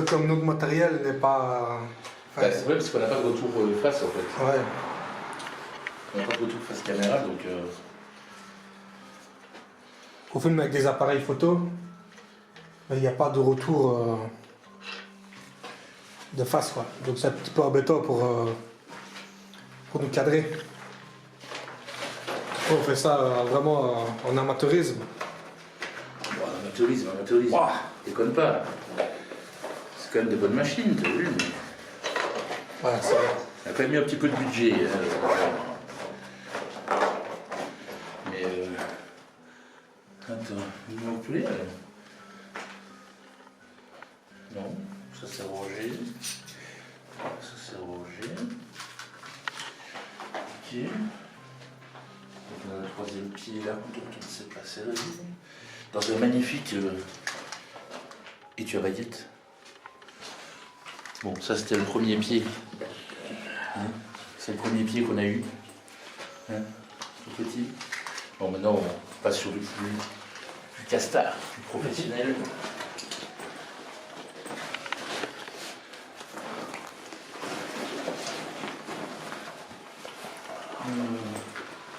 Comme notre matériel n'est pas. Bah, c'est vrai parce qu'on n'a pas de retour face en fait. Ouais. On n'a pas de retour face caméra donc. On filme avec des appareils photo, mais il n'y a pas de retour de face quoi. Donc c'est un petit peu embêtant pour nous cadrer. On fait ça vraiment en amateurisme. Bon, amateurisme. Wow. Déconne pas. C'est quand même des bonnes machines, t'as vu? Voilà, c'est On a quand même mis un petit peu de budget. Mais attends, il manque plus là. Non, ça c'est rangé. Ça c'est rangé. Ok. Donc on a troisième pied là, dont on s'est placé là, dans un magnifique étui à baguette. Bon, ça c'était le premier pied. Hein, c'est le premier pied qu'on a eu. Hein, tout petit. Bon, maintenant on passe sur du plus castard, plus professionnel.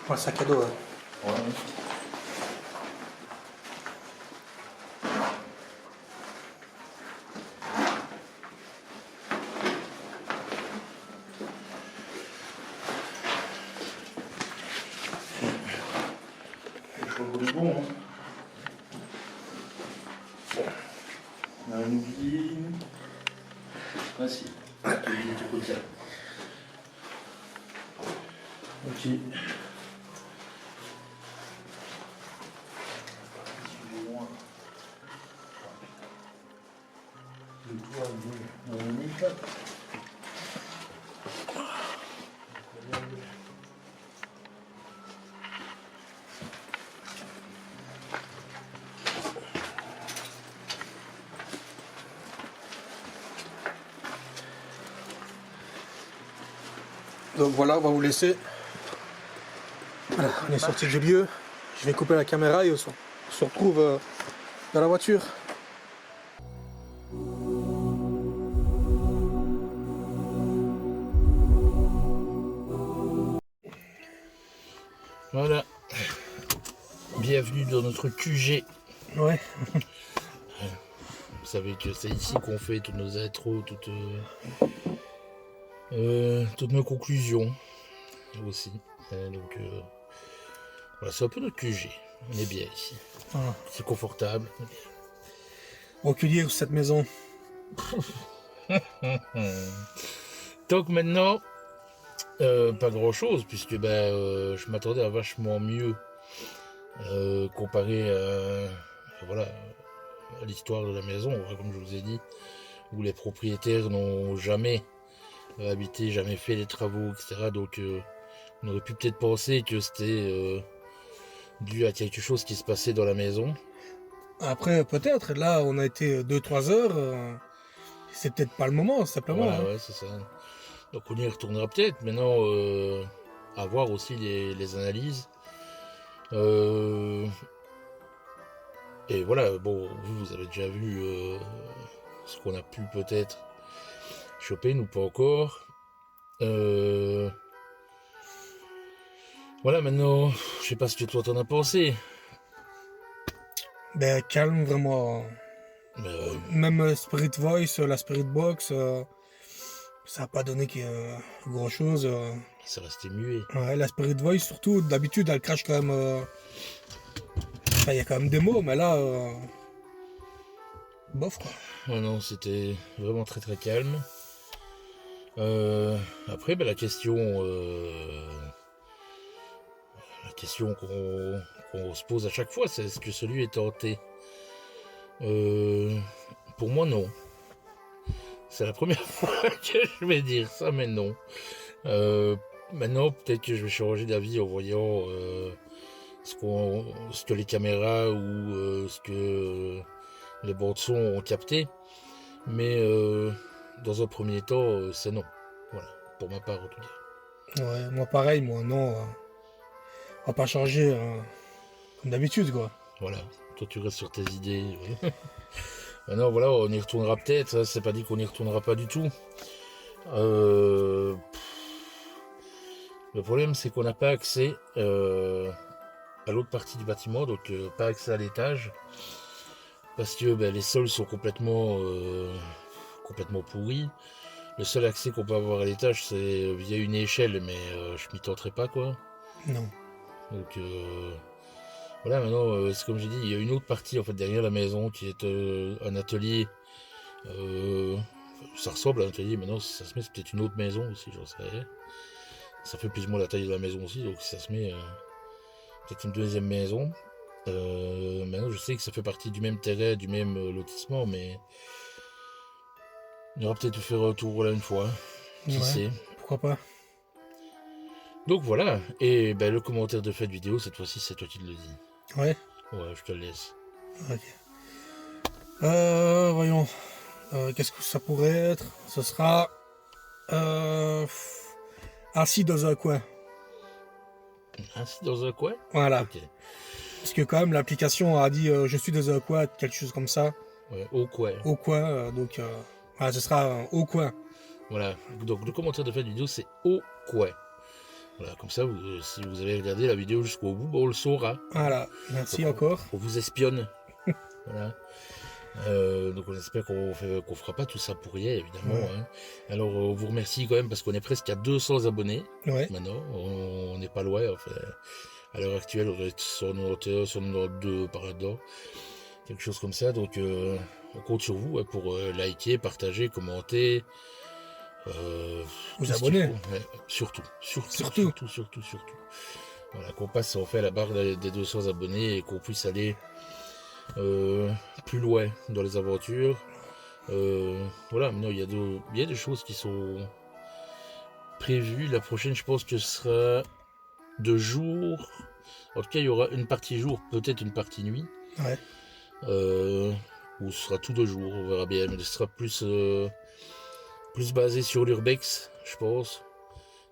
Un sac à dos. Hein. Ouais. Le bon, hein. On a un oublié. Ah si, j'ai oublié tout côté. Ok. Le toit, on est là. Donc voilà, on va vous laisser. Voilà, on est sorti du lieu. Je vais couper la caméra et on se retrouve dans la voiture. Voilà. Bienvenue dans notre QG. Ouais. Vous savez que c'est ici qu'on fait toutes nos intros, toutes nos conclusions aussi. Donc voilà, c'est un peu notre QG. On est bien ici. Voilà. C'est confortable. Bon, que dire sur cette maison? Donc maintenant, pas grand chose, puisque je m'attendais à vachement mieux comparé voilà, à l'histoire de la maison, comme je vous ai dit, où les propriétaires n'ont jamais habité, jamais fait les travaux, etc. Donc on aurait pu peut-être penser que c'était dû à quelque chose qui se passait dans la maison. Après, peut-être, là, on a été 2-3 heures. C'est peut-être pas le moment, simplement. Voilà, Hein. ouais, c'est ça. Donc on y retournera peut-être. Maintenant, à voir aussi les analyses. Et voilà, bon, vous avez déjà vu ce qu'on a pu peut-être choper, nous pas encore. Voilà, maintenant, je sais pas ce que toi t'en as pensé. Ben, calme, vraiment. Même Spirit Voice, la Spirit Box, ça n'a pas donné grand-chose. Ça restait muet. Ouais, la Spirit Voice, surtout, d'habitude, elle crache quand même. Enfin, il y a quand même des mots, mais là, bof, quoi. Oh non, c'était vraiment très très calme. Après, la question qu'on se pose à chaque fois, c'est est-ce que celui est hanté? Pour moi, non. C'est la première fois que je vais dire ça, mais non. Maintenant, peut-être que je vais changer d'avis en voyant ce que les caméras ou ce que les bandes son ont capté. Mais dans un premier temps, c'est non. Voilà, pour ma part en tout cas. Ouais, moi, pareil, moi, non. On va pas changer comme d'habitude, quoi. Voilà, toi tu restes sur tes idées. Maintenant, voilà, on y retournera peut-être. Hein, c'est pas dit qu'on y retournera pas du tout. Le problème, c'est qu'on n'a pas accès à l'autre partie du bâtiment, donc pas accès à l'étage, parce que les sols sont complètement pourris. Le seul accès qu'on peut avoir à l'étage, c'est via une échelle, mais je m'y tenterai pas, quoi. Non. Donc voilà, maintenant, c'est comme j'ai dit, il y a une autre partie en fait derrière la maison qui est un atelier. Ça ressemble à un atelier, maintenant si ça se met, c'est peut-être une autre maison aussi, j'en sais rien. Ça fait plus ou moins la taille de la maison aussi, donc si ça se met, peut-être une deuxième maison. Maintenant, je sais que ça fait partie du même terrain, du même lotissement, mais on aura peut-être faire un tour là une fois, hein. Qui sait. Pourquoi pas. Donc voilà, et ben, le commentaire de cette vidéo, cette fois-ci, c'est toi qui le dis. Ouais. Ouais, je te le laisse. Ok. Voyons. Qu'est-ce que ça pourrait être? Ce sera assis dans un coin. Ainsi dans un coin? Voilà. Ok. Parce que quand même l'application a dit je suis dans un coin, quelque chose comme ça. Ouais, au coin. Au coin, donc voilà, ce sera au coin. Voilà, donc le commentaire de cette vidéo, c'est au coin. Voilà, comme ça, si vous avez regardé la vidéo jusqu'au bout, on le saura. Voilà, merci Donc, encore. on vous espionne. Voilà. Donc on espère qu'on fera pas tout ça pour rien, évidemment. Ouais. Hein. Alors on vous remercie quand même parce qu'on est presque à 200 abonnés. Ouais. Maintenant, on n'est pas loin. Enfin, à l'heure actuelle, on est sur 92 par là-dedans. Quelque chose comme ça. Donc on compte sur vous hein, pour liker, partager, commenter. Vous tout ce abonner. qu'il faut. Ouais, surtout. Voilà, qu'on passe, on fait la barre des 200 abonnés et qu'on puisse aller plus loin dans les aventures. Voilà, maintenant il y a des choses qui sont prévues. La prochaine, je pense que ce sera de jour. En tout cas, il y aura une partie jour, peut-être une partie nuit. Ouais. Ou ce sera tout de jour, on verra bien. Mais ce sera plus basé sur l'urbex, je pense.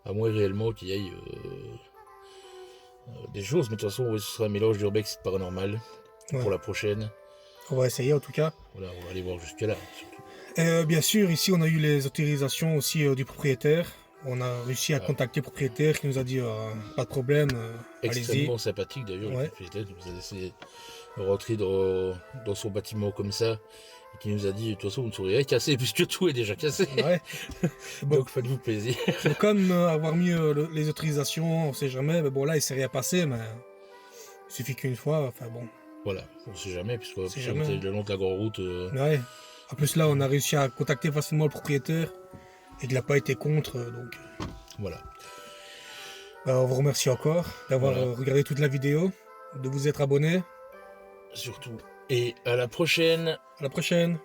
À moins réellement qu'il y ait des choses. Mais de toute façon, oui, ce sera un mélange d'urbex et de paranormal pour la prochaine. On va essayer en tout cas. Voilà, on va aller voir jusque là. Surtout. Bien sûr, ici on a eu les autorisations aussi du propriétaire. On a réussi à contacter le propriétaire qui nous a dit pas de problème, allez-y. Extrêmement sympathique d'ailleurs, Ouais. le propriétaire qui nous a laissé rentrer dans son bâtiment comme ça et qui nous a dit de toute façon vous ne saurez rien casser puisque tout est déjà cassé. Ouais. Bon, Donc faites-vous plaisir. faut comme avoir mis les autorisations, on sait jamais. Mais bon là il s'est rien passé, mais il suffit qu'une fois. Enfin bon. Voilà, on sait jamais puisque sait si jamais. on était le long de la grande route. Ouais. En plus là on a réussi à contacter facilement le propriétaire et qu'il n'a pas été contre, donc. Voilà. On vous remercie encore d'avoir Voilà. regardé toute la vidéo, de vous être abonné. Surtout. Et à la prochaine. À la prochaine.